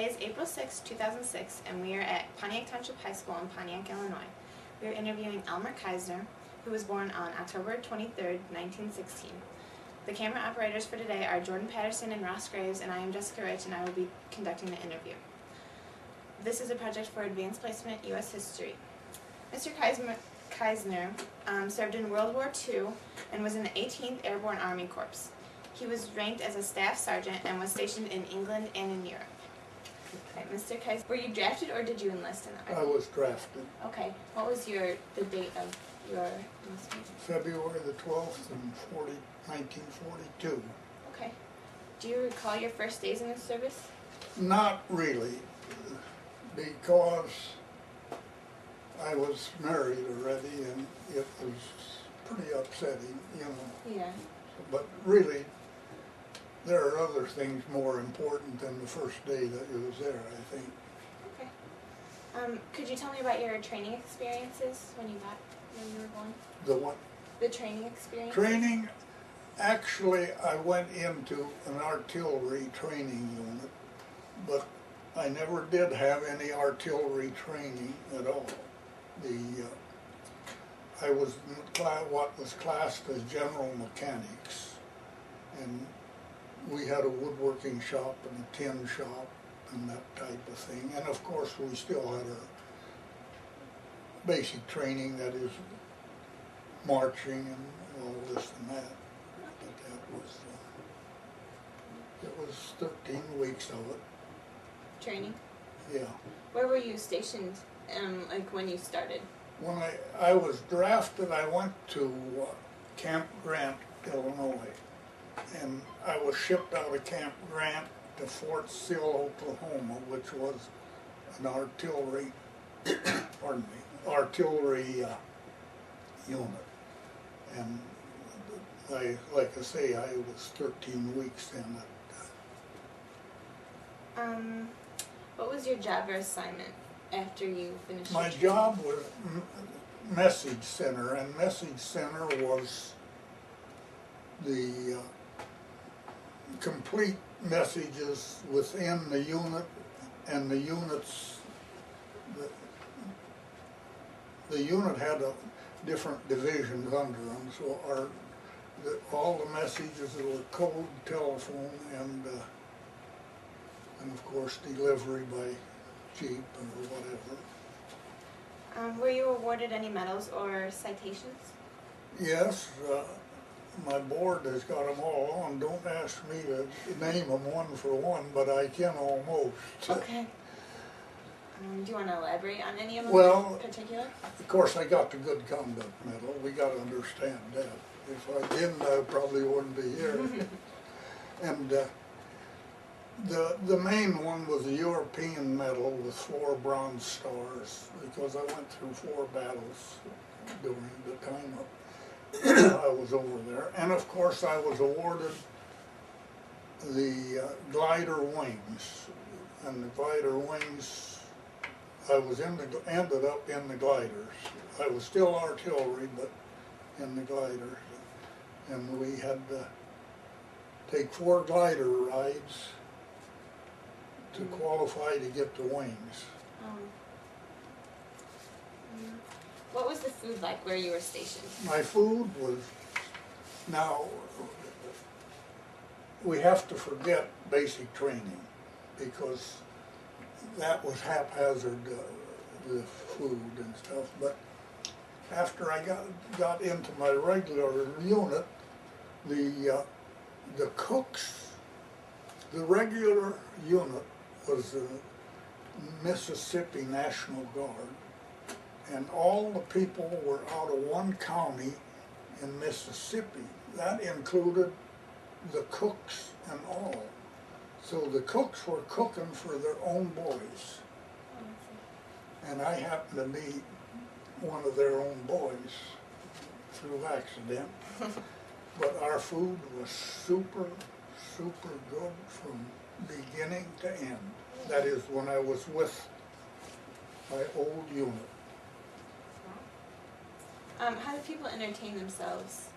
Today is April 6, 2006, and we are at Pontiac Township High School in Pontiac, Illinois. We are interviewing Elmer Kraisner, who was born on October 23, 1916. The camera operators for today are Jordan Patterson and Ross Graves, and I am Jessica Rich, and I will be conducting the interview. This is a project for Advanced Placement U.S. History. Mr. Kraisner served in World War II and was in the 18th Airborne Army Corps. He was ranked as a staff sergeant and was stationed in England and in Europe. Okay, Mr. Kraisner, were you drafted or did you enlist in the Army? I was drafted. Okay. What was the date of your enlistment? February the 12th in 1942. Okay. Do you recall your first days in the service? Not really, because I was married already and it was pretty upsetting, you know. Yeah. But really, there are other things more important than the first day that you was there, I think. Okay. Could you tell me about your training experiences when you were born? The what? The training experience? Training, actually I went into an artillery training unit, but I never did have any artillery training at all. I was in what was classed as general mechanics, and we had a woodworking shop and a tin shop and that type of thing. And of course we still had our basic training, that is marching and all this and that. But it was 13 weeks of it. Training? Yeah. Where were you stationed, like when you started? When I was drafted, I went to Camp Grant, Illinois. And I was shipped out of Camp Grant to Fort Sill, Oklahoma, which was an artillery, artillery unit. And like I say, I was 13 weeks in it. What was your job or assignment after you finished? My job was message center, and message center was the complete messages within the unit, and the units, the unit had different divisions under them, so all the messages were code, telephone, and of course delivery by jeep or whatever. Were you awarded any medals or citations? Yes. My board has got them all on. Don't ask me to name them one for one, but I can almost. Okay. Do you want to elaborate on any of them in particular? Of course, I got the Good Conduct Medal. We got to understand that. If I didn't, I probably wouldn't be here. And the main one was the European Medal with 4 bronze stars, because I went through 4 battles during the time I was over there. And of course I was awarded the glider wings. And the glider wings, I was ended up in the gliders. I was still artillery, but in the gliders. And we had to take 4 glider rides to qualify to get the wings. What was the food like where you were stationed? My food was, now, we have to forget basic training, because that was haphazard, the food and stuff. But after I got into my regular unit, the cooks, the regular unit was the Mississippi National Guard. And all the people were out of one county in Mississippi. That included the cooks and all. So the cooks were cooking for their own boys. And I happened to be one of their own boys through accident. But our food was super, super good from beginning to end. That is, when I was with my old unit. How do people entertain themselves